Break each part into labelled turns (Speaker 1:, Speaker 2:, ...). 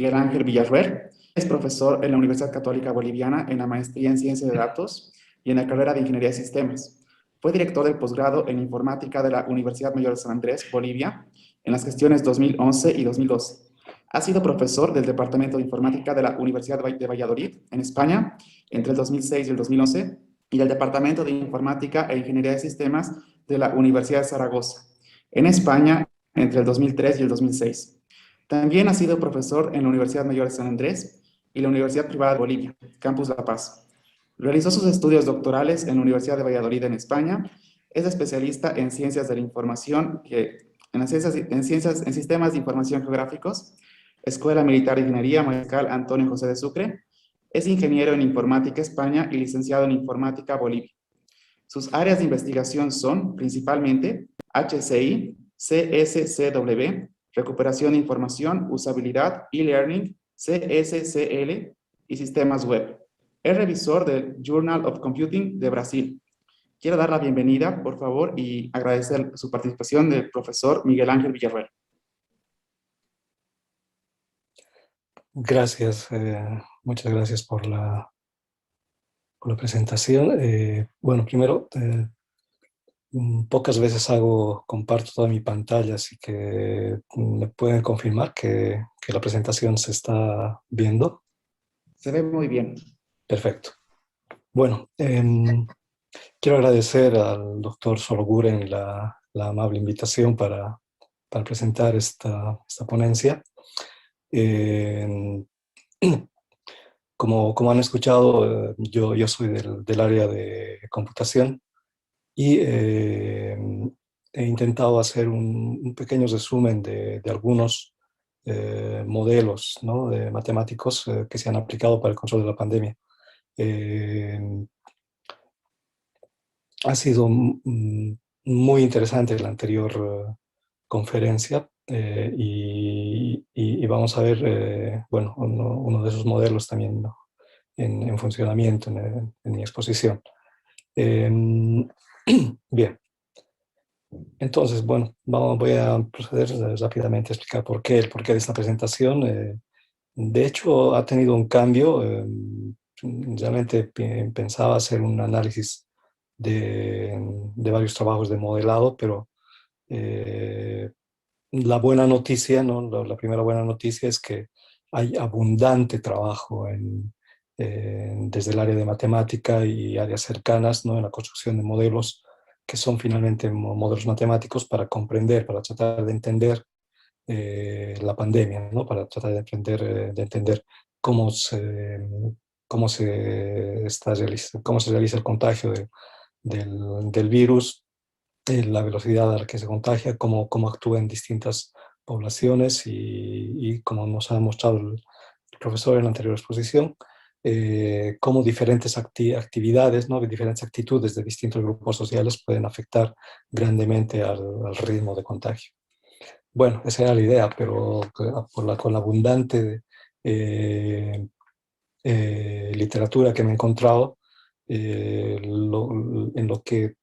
Speaker 1: Miguel Ángel Villarroel. Es profesor en la Universidad Católica Boliviana en la maestría en Ciencia de Datos y en la carrera de Ingeniería de Sistemas. Fue director del posgrado en Informática de la Universidad Mayor de San Andrés, Bolivia, en las gestiones 2011 y 2012. Ha sido profesor del Departamento de Informática de la Universidad de Valladolid, en España, entre el 2006 y el 2011, y del Departamento de Informática e Ingeniería de Sistemas de la Universidad de Zaragoza, en España, entre el 2003 y el 2006. También ha sido profesor en la Universidad Mayor de San Andrés y la Universidad Privada de Bolivia, Campus La Paz. Realizó sus estudios doctorales en la Universidad de Valladolid en España. Es especialista en ciencias de la información, en sistemas de información geográficos, Escuela Militar de Ingeniería Mariscal Antonio José de Sucre. Es ingeniero en Informática España y licenciado en Informática Bolivia. Sus áreas de investigación son principalmente HCI, CSCW, recuperación de información, usabilidad, e-learning, CSCL y sistemas web. Es revisor del Journal of Computing de Brasil. Quiero dar la bienvenida, por favor, y agradecer su participación del profesor Miguel Ángel Villarroel.
Speaker 2: Gracias, muchas gracias por la presentación. Bueno, primero, pocas veces comparto toda mi pantalla, así que me pueden confirmar que la presentación se está viendo.
Speaker 1: Se ve muy bien.
Speaker 2: Perfecto. Bueno, quiero agradecer al doctor Sologuren la amable invitación para presentar esta ponencia. Como han escuchado, yo soy del área de computación y he intentado hacer un pequeño resumen de algunos modelos, ¿no?, de matemáticos que se han aplicado para el control de la pandemia. Ha sido muy interesante la anterior conferencia y vamos a ver, bueno, uno de esos modelos también, ¿no?, en funcionamiento en mi exposición. Bien, entonces, bueno, voy a proceder rápidamente a explicar el porqué de esta presentación. De hecho, ha tenido un cambio. Realmente pensaba hacer un análisis de varios trabajos de modelado, pero la buena noticia, ¿no? La primera buena noticia es que hay abundante trabajo desde el área de matemática y áreas cercanas, ¿no?, en la construcción de modelos que son finalmente modelos matemáticos para comprender, para tratar de entender la pandemia, ¿no?, para tratar de entender cómo cómo se realiza el contagio del virus, la velocidad a la que se contagia, cómo actúa en distintas poblaciones y como nos ha mostrado el profesor en la anterior exposición, cómo diferentes actividades, ¿no?, diferentes actitudes de distintos grupos sociales pueden afectar grandemente al ritmo de contagio. Bueno, esa era la idea, pero con la abundante literatura que me he encontrado, en lo que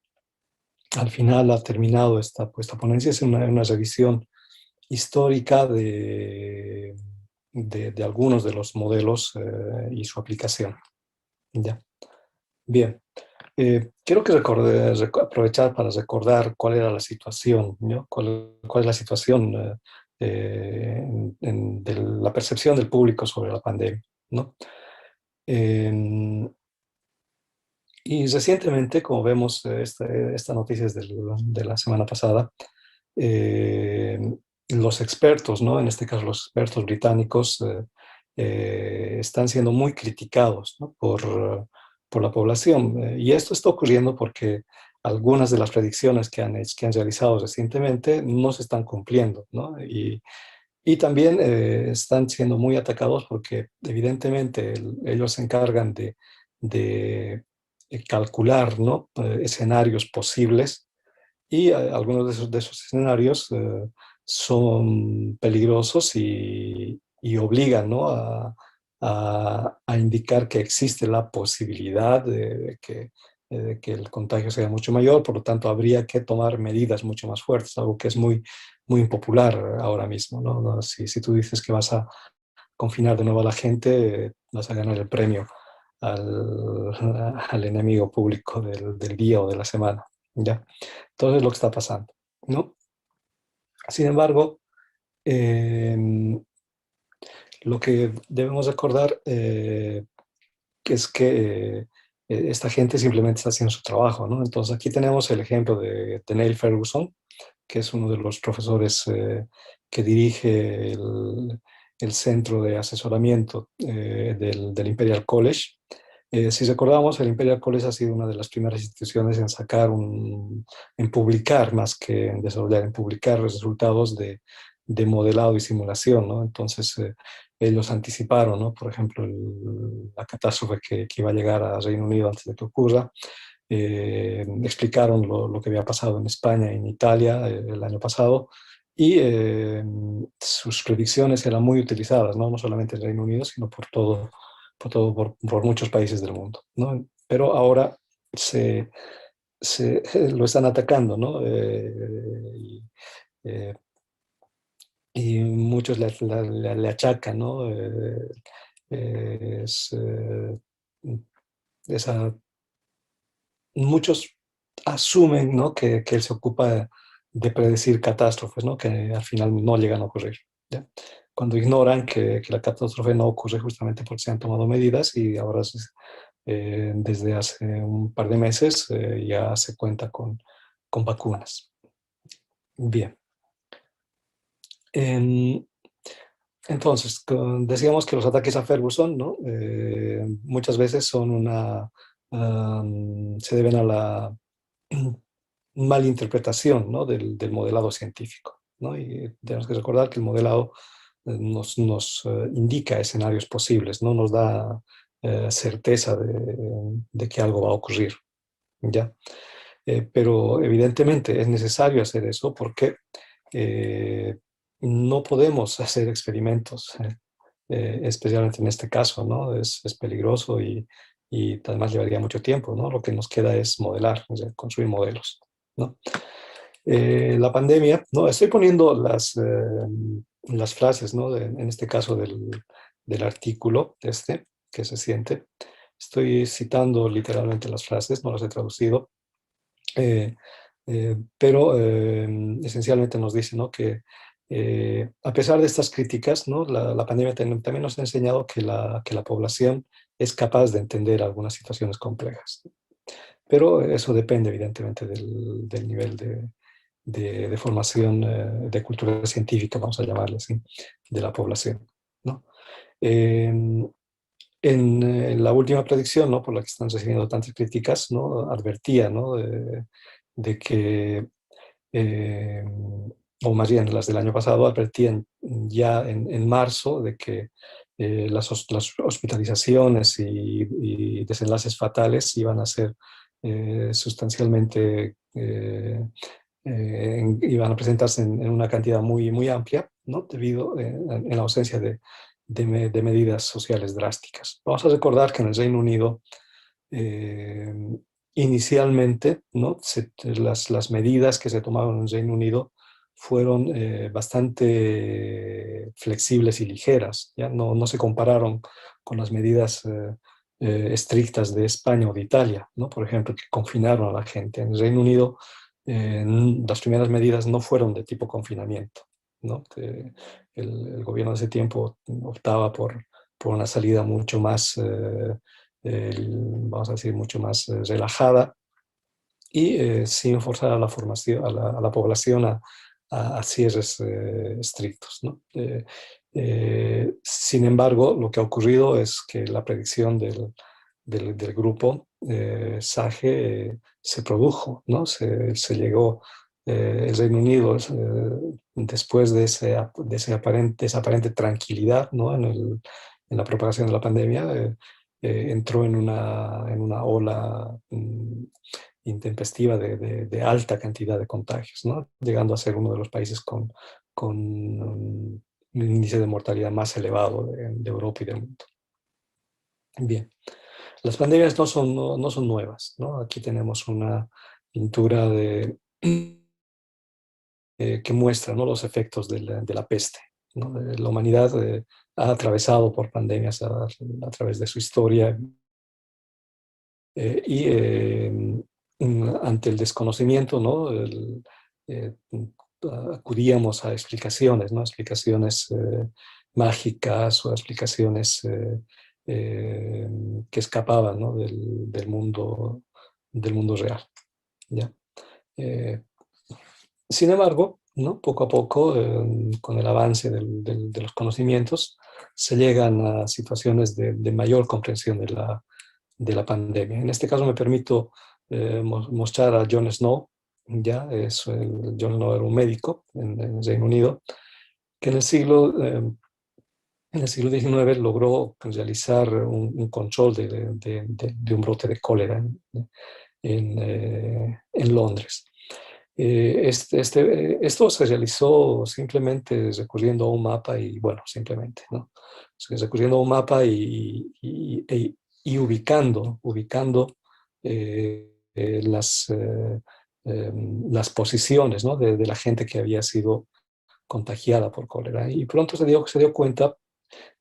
Speaker 2: al final ha terminado esta ponencia es una revisión histórica de algunos de los modelos y su aplicación. ¿Ya? Bien. Quiero aprovechar para recordar cuál era la situación, ¿no? ¿Cuál es la situación de la percepción del público sobre la pandemia, ¿no? Y recientemente, como vemos, esta noticia es de la semana pasada, los expertos, ¿no?, en este caso los expertos británicos, están siendo muy criticados, ¿no?, por la población. Y esto está ocurriendo porque algunas de las predicciones que han realizado recientemente no se están cumpliendo, ¿no? Y también están siendo muy atacados porque evidentemente ellos se encargan de calcular, ¿no?, escenarios posibles y algunos de esos escenarios son peligrosos y obligan, ¿no?, a indicar que existe la posibilidad de que el contagio sea mucho mayor, por lo tanto habría que tomar medidas mucho más fuertes, algo que es muy impopular ahora mismo, ¿no? Si tú dices que vas a confinar de nuevo a la gente, vas a ganar el premio al enemigo público del día o de la semana, ¿ya? Entonces es lo que está pasando, ¿no? Sin embargo, eh, lo que debemos recordar es que esta gente simplemente está haciendo su trabajo, ¿no? Entonces aquí tenemos el ejemplo de Neil Ferguson, que es uno de los profesores que dirige el centro de asesoramiento del Imperial College. Si recordamos, el Imperial College ha sido una de las primeras instituciones en en publicar, más que en desarrollar, en publicar los resultados de modelado y simulación, ¿no? Entonces, ellos anticiparon, ¿no? Por ejemplo, la catástrofe que iba a llegar a Reino Unido antes de que ocurra. Explicaron lo que había pasado en España y en Italia el año pasado, y sus predicciones eran muy utilizadas, ¿no? No solamente en Reino Unido, sino por muchos países del mundo, ¿no? Pero ahora se, lo están atacando, ¿no? Eh, y muchos le achacan, ¿no? Es, esa muchos asumen, ¿no? que él se ocupa de predecir catástrofes, ¿no? Que al final no llegan a ocurrir, ¿ya? Cuando ignoran que la catástrofe no ocurre justamente porque se han tomado medidas y ahora desde hace un par de meses ya se cuenta con vacunas. Bien. En- entonces, decíamos que los ataques a Ferguson, ¿no? Muchas veces son se deben a la malinterpretación, ¿no? del modelado científico, ¿no? Y tenemos que recordar que el modelado nos indica escenarios posibles, no nos da certeza de que algo va a ocurrir, ¿ya? Pero evidentemente es necesario hacer eso porque eh, no podemos hacer experimentos, especialmente en este caso, ¿no? Es peligroso y además llevaría mucho tiempo, ¿no? Lo que nos queda es modelar, o sea, construir modelos, ¿no? La pandemia, ¿no? Estoy poniendo las frases, ¿no? En este caso del artículo este, que se siente. Estoy citando literalmente las frases, no las he traducido, eh, pero esencialmente nos dice, ¿no? Que a pesar de estas críticas, ¿no? La pandemia también nos ha enseñado que la población es capaz de entender algunas situaciones complejas. Pero eso depende evidentemente del nivel de formación, de cultura científica, vamos a llamarle así, de la población, ¿no? Eh, en la última predicción, ¿no? Por la que están recibiendo tantas críticas, ¿no? Advertía, ¿no? De que, eh, o más bien las del año pasado, advertían ya en marzo de que las hospitalizaciones y desenlaces fatales iban a ser sustancialmente, iban a presentarse en una cantidad muy amplia, ¿no? Debido en la ausencia de medidas sociales drásticas. Vamos a recordar que en el Reino Unido, eh, inicialmente, ¿no? Las medidas que se tomaron en el Reino Unido fueron bastante flexibles y ligeras, ¿ya? No se compararon con las medidas estrictas de España o de Italia, ¿no? Por ejemplo, que confinaron a la gente. En el Reino Unido, las primeras medidas no fueron de tipo confinamiento, ¿no? El gobierno de ese tiempo optaba por una salida mucho más vamos a decir, mucho más relajada y sin forzar a la formación, a la población a cierres estrictos, ¿no? Sin embargo, lo que ha ocurrido es que la predicción del grupo SAGE se produjo, ¿no? Se llegó, el Reino Unido, después de esa aparente tranquilidad, ¿no? En la propagación de la pandemia, entró en una ola intempestiva de alta cantidad de contagios, ¿no? Llegando a ser uno de los países con un índice de mortalidad más elevado de Europa y del mundo. Bien, las pandemias no son nuevas, ¿no? Aquí tenemos una pintura que muestra, ¿no? Los efectos de la peste, ¿no? La humanidad ha atravesado por pandemias a través de su historia ante el desconocimiento, ¿no? Eh, acudíamos a explicaciones, ¿no? Explicaciones mágicas o explicaciones eh, que escapaban, ¿no? Del mundo real, ¿ya? Eh, Sin embargo, ¿no? Poco a poco, con el avance de los conocimientos, se llegan a situaciones de mayor comprensión de la pandemia. En este caso me permito mostrar a John Snow, John Snow era un médico en el Reino Unido, que en el siglo XIX logró pues, realizar un control de un brote de cólera en Londres. Esto se realizó simplemente recurriendo a un mapa y, bueno, simplemente, ¿no? Recurriendo a un mapa y ubicando las posiciones, ¿no? de la gente que había sido contagiada por cólera. Y pronto se dio cuenta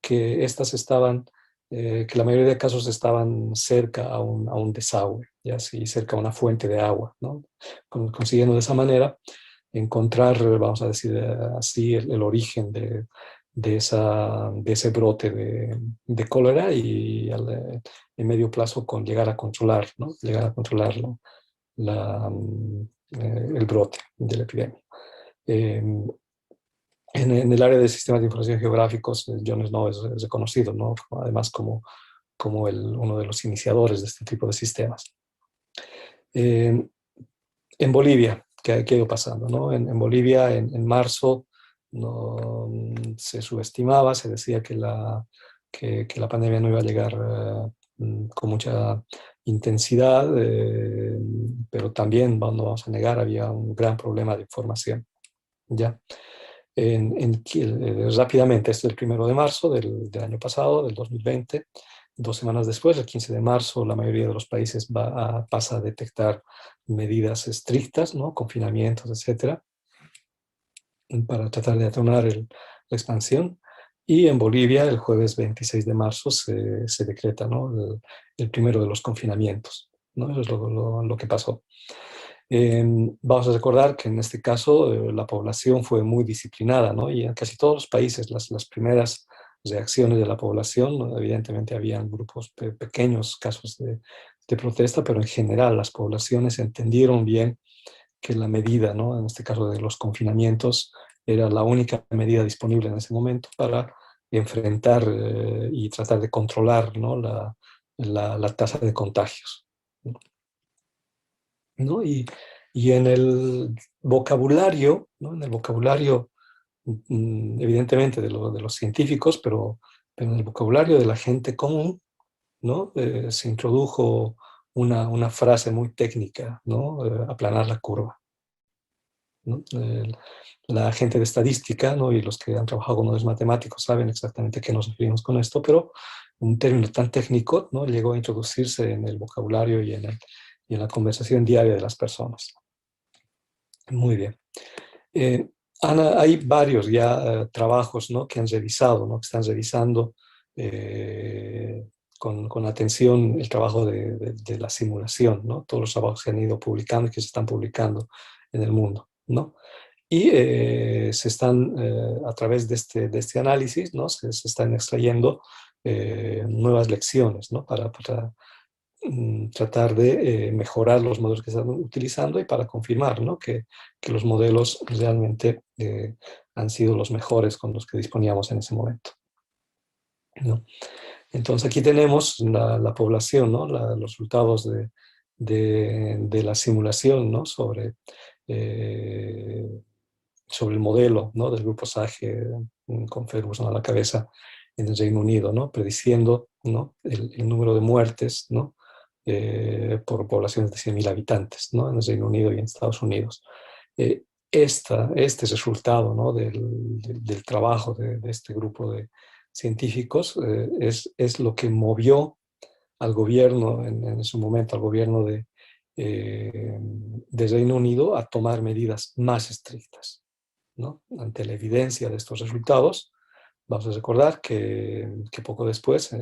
Speaker 2: que estas estaban, que la mayoría de casos estaban cerca a un desagüe, ya así, cerca a una fuente de agua, ¿no? Consiguiendo de esa manera encontrar, vamos a decir así, el origen de ese brote de cólera y en medio plazo con llegar a controlar, ¿no? Llegar a controlar el brote de la epidemia. Eh, en el área de sistemas de información geográficos, John Snow es reconocido, ¿no? Además como uno de los iniciadores de este tipo de sistemas. En Bolivia, ¿qué ha ido pasando? ¿No? En Bolivia, en marzo, no, se subestimaba, se decía que la pandemia no iba a llegar con mucha intensidad, pero también, no vamos a negar, había un gran problema de información. ¿Ya? Rápidamente, este es el 1 de marzo del año pasado, del 2020. 2 semanas después, el 15 de marzo, la mayoría de los países pasa a detectar medidas estrictas, ¿no? Confinamientos, etcétera, para tratar de atenuar la expansión. Y en Bolivia, el jueves 26 de marzo, se decreta, ¿no? el primero de los confinamientos, ¿no? Eso es lo que pasó. Vamos a recordar que en este caso la población fue muy disciplinada, ¿no? Y en casi todos los países las primeras reacciones de la población, ¿no? Evidentemente habían grupos pequeños, casos de protesta, pero en general las poblaciones entendieron bien que la medida, ¿no? En este caso de los confinamientos, era la única medida disponible en ese momento para enfrentar y tratar de controlar, ¿no? la tasa de contagios, ¿no? Y en el vocabulario, ¿no? En el vocabulario, evidentemente, de los científicos, pero en el vocabulario de la gente común, ¿no? Se introdujo una frase muy técnica, ¿no? Aplanar la curva, ¿no? La gente de estadística, ¿no? Y los que han trabajado con los matemáticos saben exactamente a qué nos referimos con esto, pero un término tan técnico, ¿no? Llegó a introducirse en el vocabulario y en la conversación diaria de las personas. Muy bien. Ana, hay varios ya trabajos, ¿no? que han revisado, ¿no? que están revisando con atención el trabajo de la simulación, ¿no? Todos los trabajos que han ido publicando y que se están publicando en el mundo, ¿no? Y se están, a través de este análisis, ¿no? Se están extrayendo nuevas lecciones, ¿no? Para tratar de mejorar los modelos que están utilizando y para confirmar, ¿no? que los modelos realmente han sido los mejores con los que disponíamos en ese momento, ¿no? Entonces aquí tenemos la población, ¿no? Los resultados de la simulación, ¿no? Eh, sobre el modelo, ¿no? del grupo SAGE con Ferguson a la cabeza en el Reino Unido, ¿no? prediciendo, ¿no? el número de muertes, ¿no? por poblaciones de 100.000 habitantes, ¿no? en el Reino Unido y en Estados Unidos. Eh, este resultado, ¿no? del trabajo de este grupo de científicos es lo que movió al gobierno en su momento, al gobierno de Reino Unido a tomar medidas más estrictas, ¿no? Ante la evidencia de estos resultados, Vamos a recordar que poco después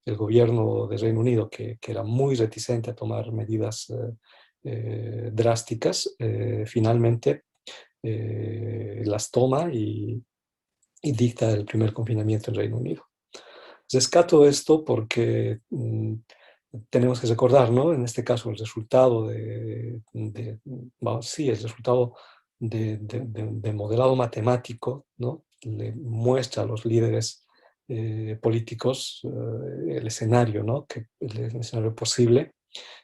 Speaker 2: el gobierno de Reino Unido, que era muy reticente a tomar medidas drásticas, finalmente las toma y dicta el primer confinamiento en Reino Unido. Rescato esto porque tenemos que recordar, ¿no? En este caso, el resultado sí, el resultado de modelado matemático, ¿no? Le muestra a los líderes políticos el escenario, ¿no? El escenario posible,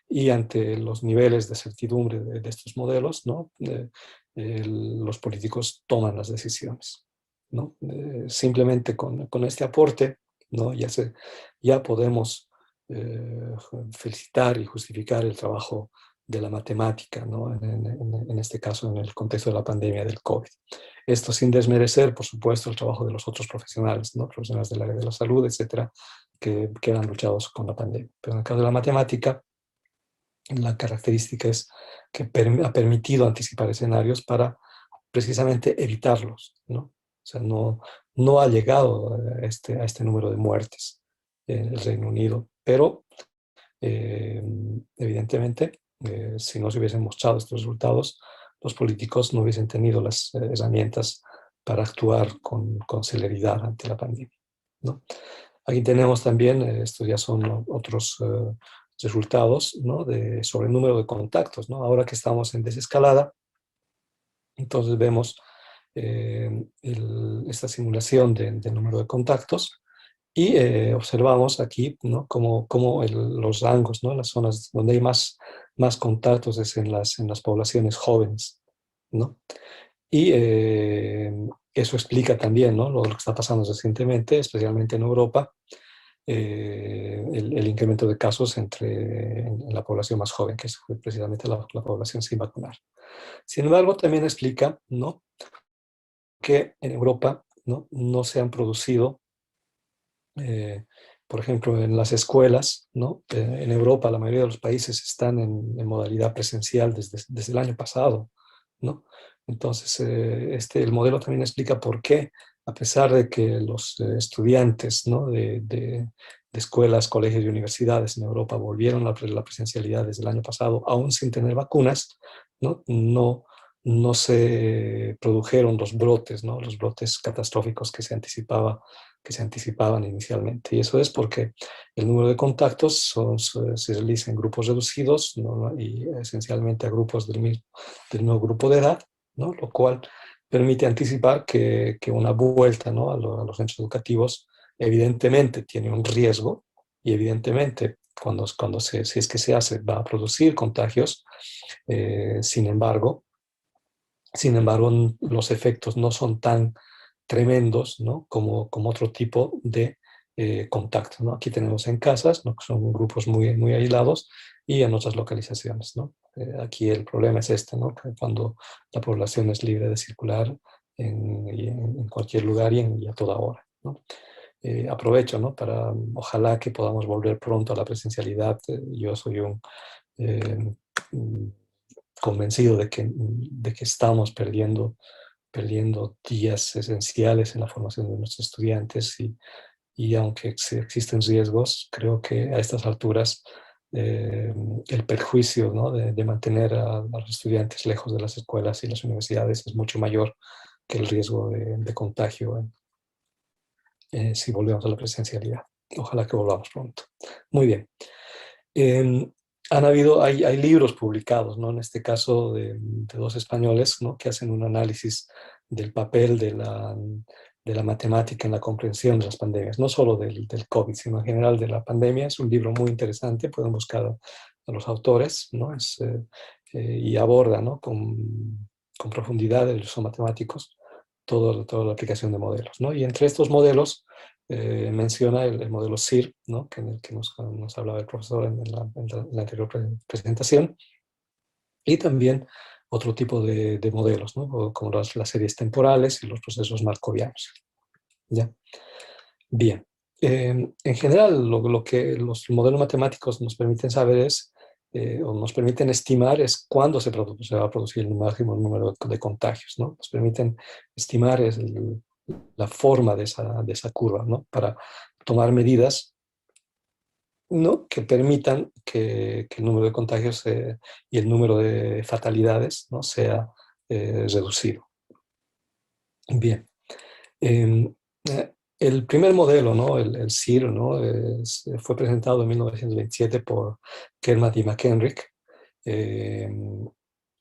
Speaker 2: y ante los niveles de certidumbre de estos modelos, ¿no? Los políticos toman las decisiones, ¿no? Simplemente con este aporte, ¿no? Ya podemos felicitar y justificar el trabajo de la matemática, ¿no? En este caso, en el contexto de la pandemia del COVID. Esto sin desmerecer, por supuesto, el trabajo de los otros profesionales, ¿no? Profesionales del área de la salud, etcétera, que han luchado con la pandemia. Pero en el caso de la matemática, la característica es que ha permitido anticipar escenarios para precisamente evitarlos, ¿no? O sea, no ha llegado a este número de muertes en el Reino Unido, pero evidentemente, si no se hubiesen mostrado estos resultados, los políticos no hubiesen tenido las herramientas para actuar con celeridad ante la pandemia, ¿no? Aquí tenemos también, estos ya son otros resultados, ¿no? Sobre el número de contactos, ¿no? Ahora que estamos en desescalada, entonces vemos esta simulación del número de contactos y observamos aquí, ¿no? Cómo los rangos, ¿no? Las zonas donde hay más contactos es en las poblaciones jóvenes, ¿no? Y eso explica también, ¿no? Lo que está pasando recientemente, especialmente en Europa, el incremento de casos en la población más joven, que es precisamente la población sin vacunar. Sin embargo, también explica, ¿no? Que en Europa, no se han producido, por ejemplo, en las escuelas, ¿no? En Europa la mayoría de los países están en modalidad presencial desde el año pasado, ¿no? Entonces, el modelo también explica por qué, a pesar de que los estudiantes, ¿no? de escuelas, colegios y universidades en Europa volvieron a la presencialidad desde el año pasado, aún sin tener vacunas, ¿no? No se produjeron los brotes, ¿no? Los brotes catastróficos que se anticipaban inicialmente. Y eso es porque el número de contactos se realiza en grupos reducidos, ¿no? Y esencialmente a grupos del mismo grupo de edad, ¿no? Lo cual permite anticipar que una vuelta, ¿no? a los centros educativos evidentemente tiene un riesgo y evidentemente si es que se hace va a producir contagios. Sin embargo, los efectos no son tan tremendos, ¿no? como otro tipo de contacto, ¿no? Aquí tenemos en casas, ¿no? Que son grupos muy, muy aislados, y en otras localizaciones, ¿no? Aquí el problema es este, ¿no? Que cuando la población es libre de circular en cualquier lugar y a toda hora, ¿no? Aprovecho, ¿no? Ojalá que podamos volver pronto a la presencialidad. Yo soy eh, mm, convencido de que estamos perdiendo días esenciales en la formación de nuestros estudiantes, y aunque existen riesgos, creo que a estas alturas eh, el perjuicio, ¿no? de mantener a los estudiantes lejos de las escuelas y las universidades es mucho mayor que el riesgo de contagio si volvemos a la presencialidad. Ojalá que volvamos pronto. Muy bien. Eh, hay libros publicados, ¿no? En este caso de dos españoles, ¿no? Que hacen un análisis del papel de la matemática en la comprensión de las pandemias, no solo del COVID, sino en general de la pandemia. Es un libro muy interesante, pueden buscar a los autores, ¿no? Y aborda, ¿no? Con profundidad el uso matemáticos toda la aplicación de modelos, ¿no? Y entre estos modelos menciona el modelo SIR, ¿no? En el que nos hablaba el profesor en la anterior presentación, y también otro tipo de modelos, ¿no? Como las series temporales y los procesos markovianos. ¿Ya? Bien. En general, lo que los modelos matemáticos nos permiten saber o nos permiten estimar es cuándo se va a producir el máximo número de contagios, ¿no? Nos permiten estimar la forma de esa curva, ¿no? Para tomar medidas, ¿no? Que permitan que el número de contagios y el número de fatalidades, ¿no? Sea reducido. Bien. Eh, el primer modelo, ¿no? El CIR, ¿no? Fue presentado en 1927 por Kermat y McHenrick. Eh,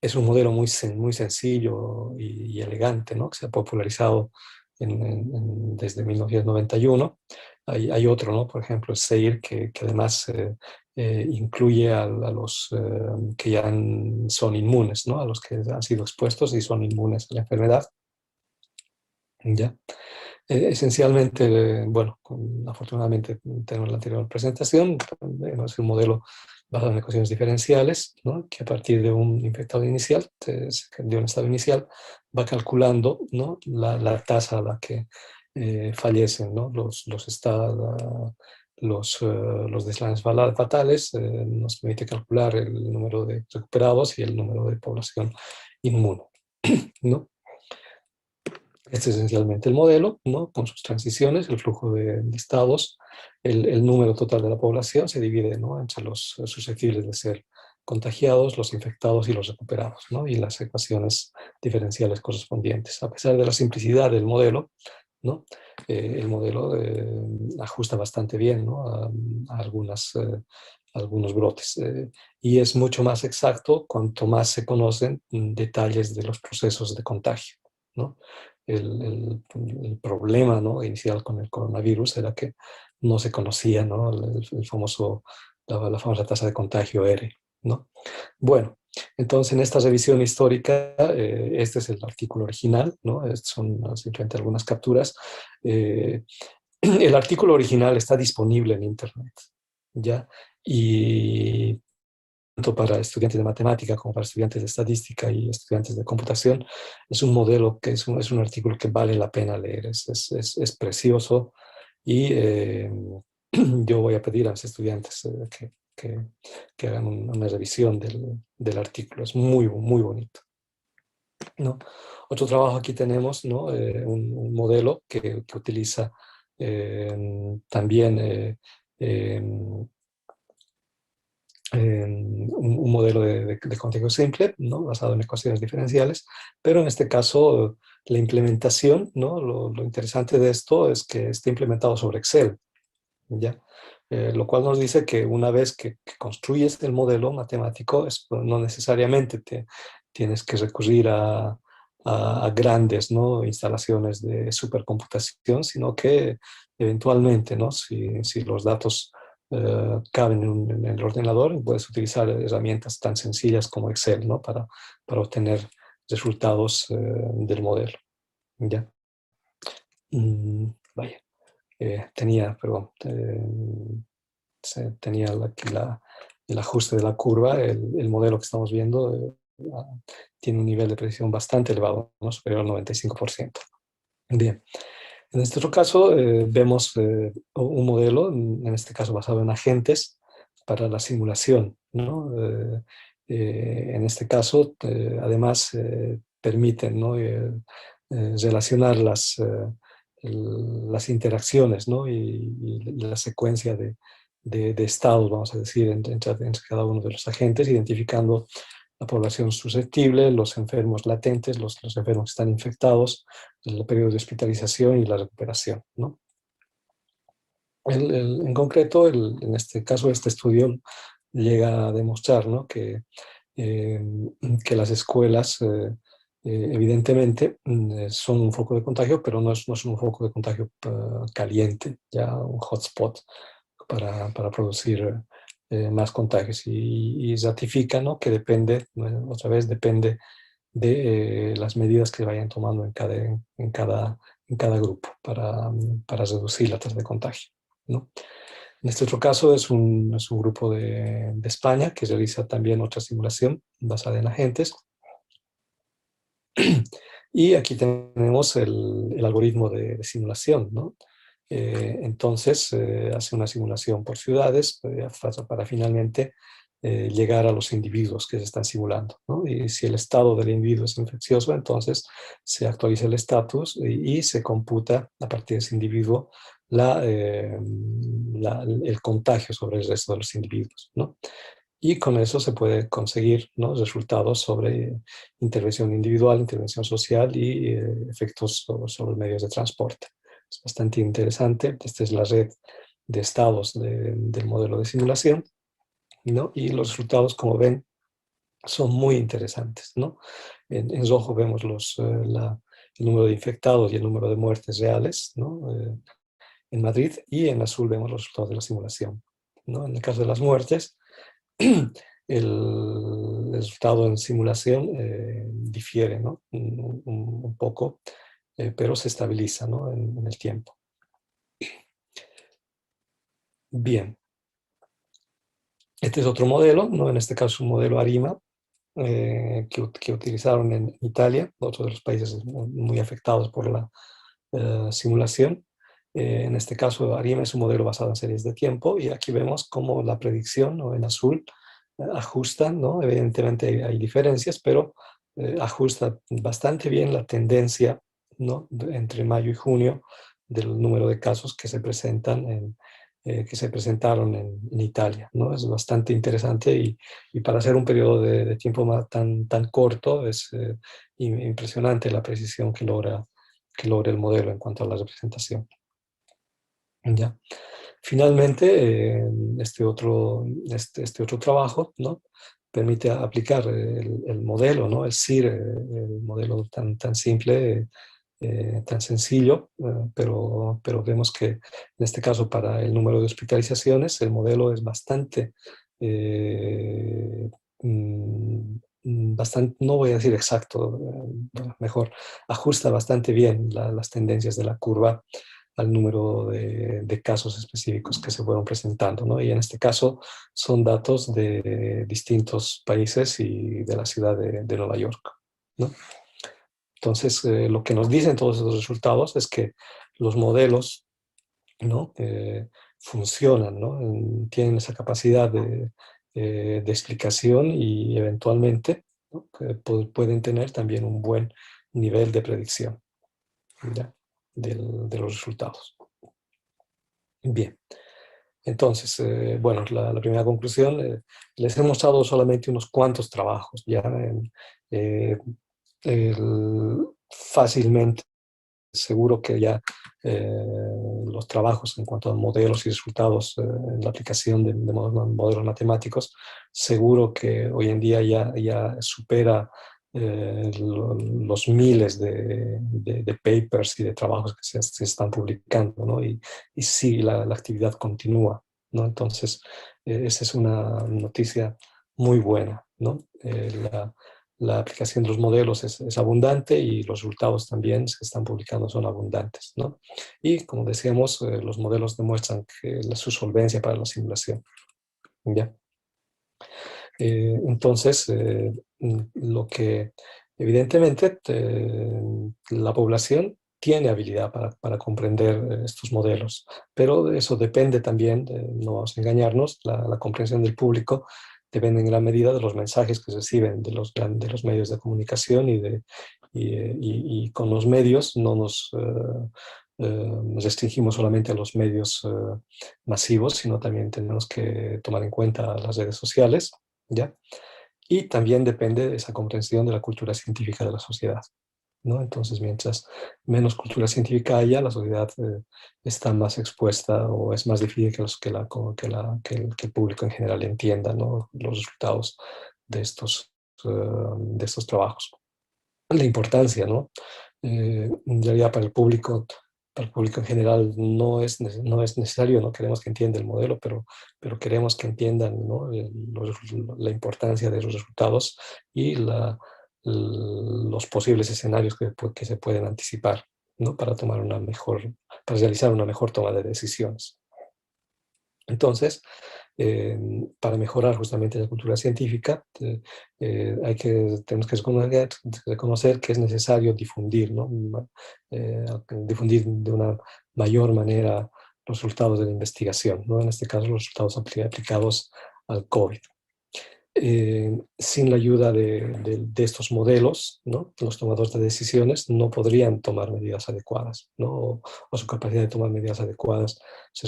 Speaker 2: es un modelo muy sencillo y elegante, ¿no? Que se ha popularizado desde 1991. Hay otro, ¿no? Por ejemplo, el SEIR, que además incluye a los que ya son inmunes, ¿no? A los que han sido expuestos y son inmunes a la enfermedad. ¿Ya? Esencialmente, bueno, afortunadamente tenemos la anterior presentación, es un modelo basado en ecuaciones diferenciales, ¿no? Que a partir de un infectado inicial, de un estado inicial, va calculando, ¿no? La tasa a la que fallecen, ¿no? Los deslaves fatales, nos permite calcular el número de recuperados y el número de población inmune, ¿no? Este es esencialmente el modelo, ¿no? Con sus transiciones, el flujo de estados, el número total de la población se divide, ¿no? Entre los susceptibles de ser contagiados, los infectados y los recuperados, ¿no? Y las ecuaciones diferenciales correspondientes. A pesar de la simplicidad del modelo, ¿no? El modelo ajusta bastante bien, ¿no? A algunos brotes. Y es mucho más exacto cuanto más se conocen detalles de los procesos de contagio, ¿no? El problema, ¿no? Inicial con el coronavirus era que no se conocía, ¿no? La famosa tasa de contagio R, ¿no? Bueno, entonces en esta revisión histórica, este es el artículo original, ¿no? Estas son simplemente algunas capturas. El artículo original está disponible en Internet, ¿ya? Y tanto para estudiantes de matemática como para estudiantes de estadística y estudiantes de computación, es un modelo que es un artículo que vale la pena leer, es precioso y yo voy a pedir a los estudiantes que hagan una revisión del artículo, es muy bonito, ¿no? Otro trabajo aquí tenemos, ¿no? Un modelo que utiliza también un modelo de contexto simple, ¿no? Basado en ecuaciones diferenciales, pero en este caso la implementación, ¿no? Lo interesante de esto es que está implementado sobre Excel, ¿ya? Lo cual nos dice que una vez que construyes el modelo matemático, no necesariamente tienes que recurrir a grandes, ¿no? Instalaciones de supercomputación, sino que eventualmente, ¿no? Si los datos caben en el ordenador, puedes utilizar herramientas tan sencillas como Excel, ¿no? Para obtener resultados del modelo, ¿ya? Vaya, perdón, tenía aquí el ajuste de la curva, el modelo que estamos viendo tiene un nivel de precisión bastante elevado, ¿no? Superior al 95%. Bien, en este otro caso vemos un modelo, en este caso basado en agentes, para la simulación, ¿no? En este caso, además, permiten, ¿no? Relacionar las interacciones, ¿no? Y la secuencia de estados, vamos a decir, entre cada uno de los agentes, identificando la población susceptible, los enfermos latentes, los enfermos que están infectados, el periodo de hospitalización y la recuperación, ¿no? En concreto, en este caso, este estudio llega a demostrar, ¿no? Eh, que las escuelas, evidentemente, son un foco de contagio, pero no son un foco de contagio caliente, ya un hotspot para producir más contagios. Y ratifica, ¿no? Que depende, otra vez, depende de las medidas que vayan tomando en cada grupo para reducir la tasa de contagio, ¿no? En este otro caso es un grupo de España que realiza también otra simulación basada en agentes. Y aquí tenemos el algoritmo de simulación, ¿no? Entonces hace una simulación por ciudades para finalmente llegar a los individuos que se están simulando, ¿no? Y si el estado del individuo es infeccioso, entonces se actualiza el estatus y se computa a partir de ese individuo el contagio sobre el resto de los individuos, ¿no? Y con eso se puede conseguir, ¿no?, resultados sobre intervención individual, intervención social y efectos sobre medios de transporte. Es bastante interesante. Esta es la red de estados del modelo de simulación, ¿no? Y los resultados, como ven, son muy interesantes, ¿no? En rojo vemos el número de infectados y el número de muertes reales, ¿no? En Madrid, y en azul vemos los resultados de la simulación, ¿no? En el caso de las muertes, el resultado en simulación difiere, ¿no?, un poco, pero se estabiliza, ¿no?, en el tiempo. Bien, este es otro modelo, ¿no? En este caso un modelo ARIMA, que utilizaron en Italia, otro de los países muy afectados por la simulación. En este caso, ARIMA es un modelo basado en series de tiempo, y aquí vemos cómo la predicción, ¿no?, en azul ajusta, ¿no? Evidentemente hay diferencias, pero ajusta bastante bien la tendencia, ¿no?, entre mayo y junio del número de casos que se presentan que se presentaron en Italia, ¿no? Es bastante interesante, y para hacer un periodo de tiempo tan corto es impresionante la precisión que logra el modelo en cuanto a la representación. ¿Ya? Finalmente, este otro trabajo, ¿no?, permite aplicar el modelo, ¿no?, el SIR, el modelo tan simple, tan sencillo, pero vemos que en este caso, para el número de hospitalizaciones, el modelo es eh, bastante, no voy a decir exacto, mejor, ajusta bastante bien las tendencias de la curva al número de casos específicos que se fueron presentando, ¿no? Y en este caso son datos de distintos países y de la ciudad de Nueva York, ¿no? Entonces, lo que nos dicen todos esos resultados es que los modelos, ¿no?, funcionan, ¿no? Tienen esa capacidad de explicación, y eventualmente, ¿no?, pueden tener también un buen nivel de predicción, ¿ya?, de los resultados. Bien, entonces, bueno, la primera conclusión, les he mostrado solamente unos cuantos trabajos, ya eh, fácilmente, seguro que ya los trabajos en cuanto a modelos y resultados en la aplicación de modelos matemáticos, seguro que hoy en día ya supera los miles de papers y de trabajos que se están publicando, ¿no? Y sí, la actividad continúa, ¿no? Entonces, esa es una noticia muy buena, ¿no? La aplicación de los modelos es abundante, y los resultados también se están publicando son abundantes, ¿no? Y como decíamos, los modelos demuestran su solvencia para la simulación, ¿ya? Entonces, lo que evidentemente la población tiene habilidad para comprender estos modelos, pero eso depende también, no vamos a engañarnos, la comprensión del público depende en gran medida de los mensajes que reciben de los medios de comunicación, y con los medios no nos restringimos solamente a los medios masivos, sino también tenemos que tomar en cuenta las redes sociales, ¿ya? Y también depende de esa comprensión de la cultura científica de la sociedad, ¿no? Entonces, mientras menos cultura científica haya, la sociedad está más expuesta, o es más difícil que el público en general entienda, ¿no?, los resultados de estos trabajos. La importancia, ¿no? En realidad, para el público en general no es necesario, no queremos que entienda el modelo, pero queremos que entiendan, ¿no?, la importancia de los resultados, y los posibles escenarios que se pueden anticipar, ¿no?, para realizar una mejor toma de decisiones. Entonces, para mejorar justamente la cultura científica, tenemos que reconocer que es necesario difundir, ¿no? Difundir de una mayor manera los resultados de la investigación, ¿no? En este caso, los resultados aplicados al COVID. sin la ayuda de estos modelos, ¿no? Los tomadores de decisiones no podrían tomar medidas adecuadas, ¿no? O su capacidad de tomar medidas adecuadas se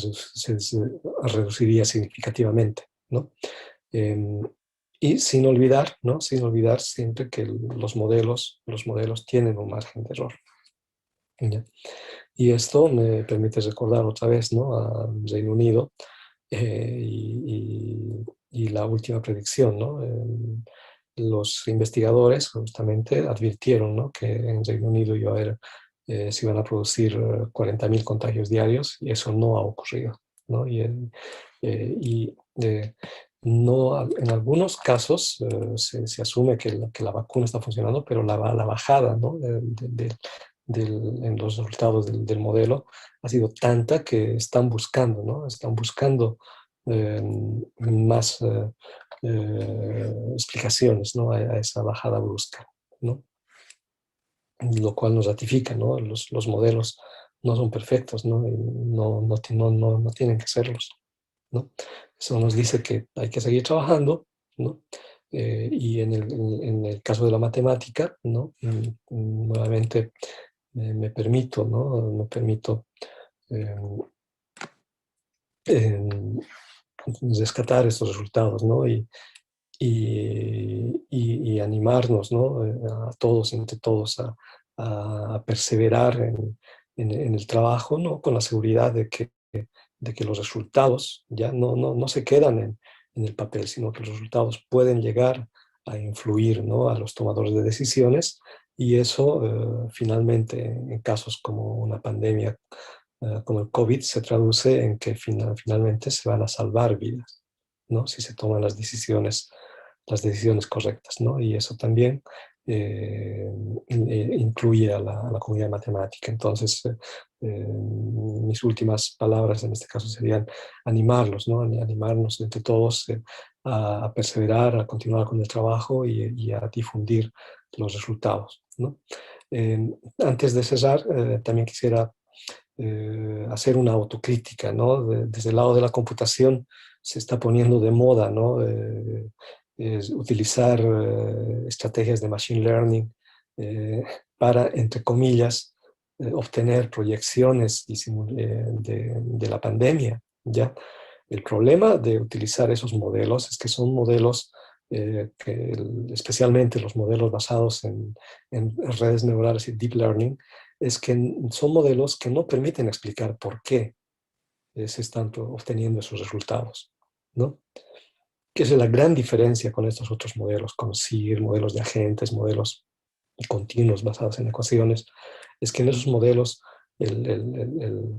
Speaker 2: reduciría significativamente, ¿no? Eh, y sin olvidar, ¿no? Sin olvidar siempre que los modelos tienen un margen de error. ¿Ya? Y esto me permite recordar otra vez, ¿no? A Reino Unido, y la última predicción, ¿no? Los investigadores justamente advirtieron, ¿no? Que en Reino Unido iba a haber, se iban a producir 40.000 contagios diarios y eso no ha ocurrido, ¿no? Y no, en algunos casos se asume que la vacuna está funcionando, pero la bajada, ¿no? En los resultados del modelo ha sido tanta que están buscando, ¿no? Están buscando más explicaciones, ¿no? A esa bajada brusca, ¿no? Lo cual nos ratifica, ¿no? Los modelos no son perfectos, ¿no? Y no tienen que serlos, ¿no? Eso nos dice que hay que seguir trabajando, ¿no? Y en el caso de la matemática, ¿no? Nuevamente me permito, ¿no? Me permito eh, eh, rescatar estos resultados, ¿no? Y animarnos, ¿no? A todos, entre todos, a perseverar en el trabajo, ¿no? Con la seguridad de que los resultados ya no se quedan en el papel, sino que los resultados pueden llegar a influir, ¿no? A los tomadores de decisiones y eso finalmente en casos como una pandemia como el COVID se traduce en que finalmente se van a salvar vidas, ¿no? Si se toman las decisiones correctas, ¿no? Y eso también incluye a la comunidad matemática. Entonces, mis últimas palabras en este caso serían animarlos, ¿no? Animarnos entre todos a perseverar, a continuar con el trabajo y a difundir los resultados, ¿no? Eh, Antes de cerrar, también quisiera hacer una autocrítica, ¿no? Desde el lado de la computación se está poniendo de moda, ¿no? Es utilizar estrategias de machine learning para, entre comillas, obtener proyecciones de la pandemia, ¿ya? El problema de utilizar esos modelos es que son modelos, especialmente los modelos basados en redes neurales y deep learning, es que son modelos que no permiten explicar por qué se están obteniendo esos resultados, ¿no? Que es la gran diferencia con estos otros modelos, con SIR, modelos de agentes, modelos continuos basados en ecuaciones, es que en esos modelos el, el,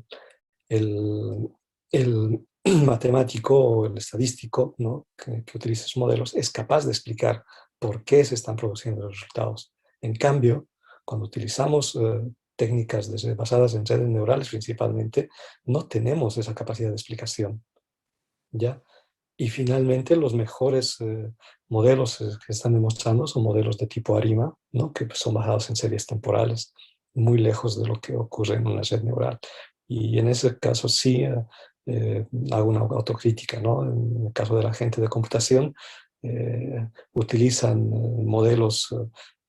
Speaker 2: el, el, el matemático o el estadístico, ¿no? Que utiliza esos modelos es capaz de explicar por qué se están produciendo los resultados. En cambio, cuando utilizamos técnicas basadas en redes neurales principalmente, no tenemos esa capacidad de explicación, ¿ya? Y finalmente los mejores modelos que están demostrando son modelos de tipo ARIMA, ¿no? Que son basados en series temporales, muy lejos de lo que ocurre en una red neural. Y en ese caso sí hago una autocrítica, ¿no? En el caso de la gente de computación, utilizan modelos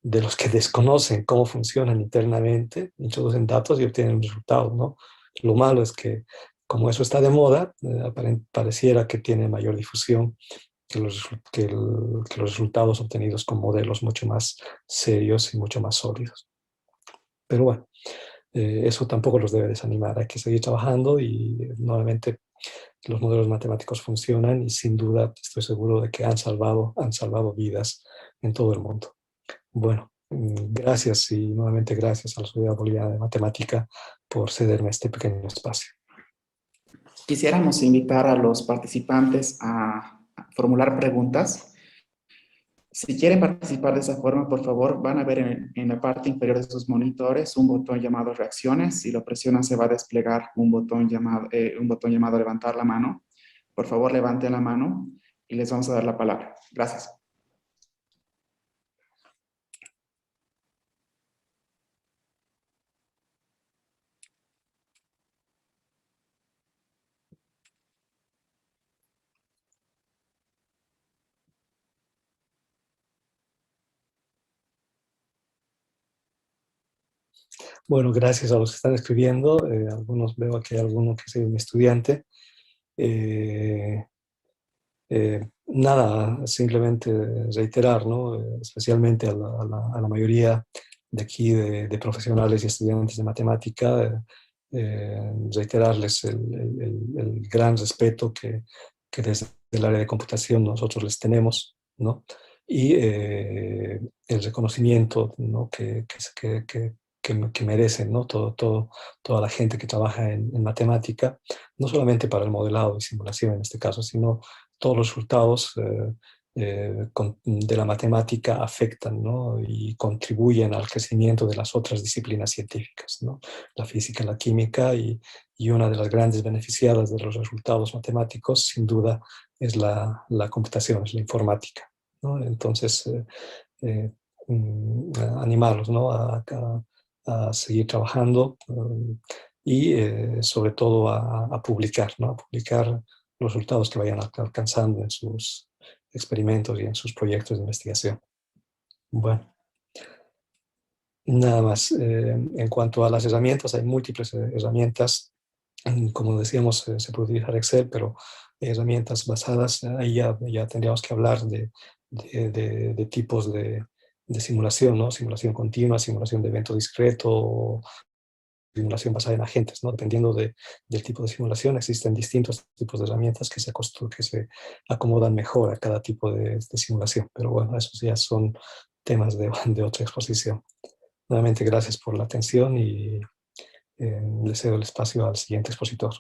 Speaker 2: de los que desconocen cómo funcionan internamente, introducen datos y obtienen resultados, ¿no? Lo malo es que como eso está de moda, pareciera que tiene mayor difusión que los resultados obtenidos con modelos mucho más serios y mucho más sólidos. Pero bueno, eso tampoco los debe desanimar. Hay que seguir trabajando y nuevamente los modelos matemáticos funcionan y sin duda estoy seguro de que han salvado vidas en todo el mundo. Bueno, gracias y nuevamente gracias a la Sociedad Boliviana de Matemática por cederme este pequeño espacio.
Speaker 1: Quisiéramos invitar a los participantes a formular preguntas. Si quieren participar de esa forma, por favor, van a ver en la parte inferior de sus monitores un botón llamado reacciones. Si lo presionan, se va a desplegar un botón llamado levantar la mano. Por favor, levanten la mano y les vamos a dar la palabra. Gracias.
Speaker 2: Bueno, gracias a los que están escribiendo. Algunos veo que hay alguno que es mi estudiante. Eh, Nada, simplemente reiterar, ¿no? Especialmente a la mayoría de aquí de profesionales y estudiantes de matemática, reiterarles el gran respeto que desde el área de computación nosotros les tenemos, ¿no? Y el reconocimiento, ¿no? que merecen, ¿no? Toda la gente que trabaja en matemática, no solamente para el modelado y simulación en este caso, sino todos los resultados de la matemática afectan, ¿no? Y contribuyen al crecimiento de las otras disciplinas científicas, ¿no? La física, la química y una de las grandes beneficiadas de los resultados matemáticos, sin duda, es la computación, es la informática, ¿no? Entonces, eh, animarlos, ¿no? A seguir trabajando y sobre todo a publicar, ¿no? A publicar los resultados que vayan alcanzando en sus experimentos y en sus proyectos de investigación. Bueno, nada más. En cuanto a las herramientas, hay múltiples herramientas. Como decíamos, se puede utilizar Excel, pero herramientas basadas, ahí ya tendríamos que hablar de tipos de simulación, ¿no? Simulación continua, simulación de evento discreto, simulación basada en agentes, ¿no? Dependiendo del tipo de simulación, existen distintos tipos de herramientas que se acomodan mejor a cada tipo de simulación. Pero bueno, esos ya son temas de otra exposición. Nuevamente, gracias por la atención y le cedo el espacio al siguiente expositor.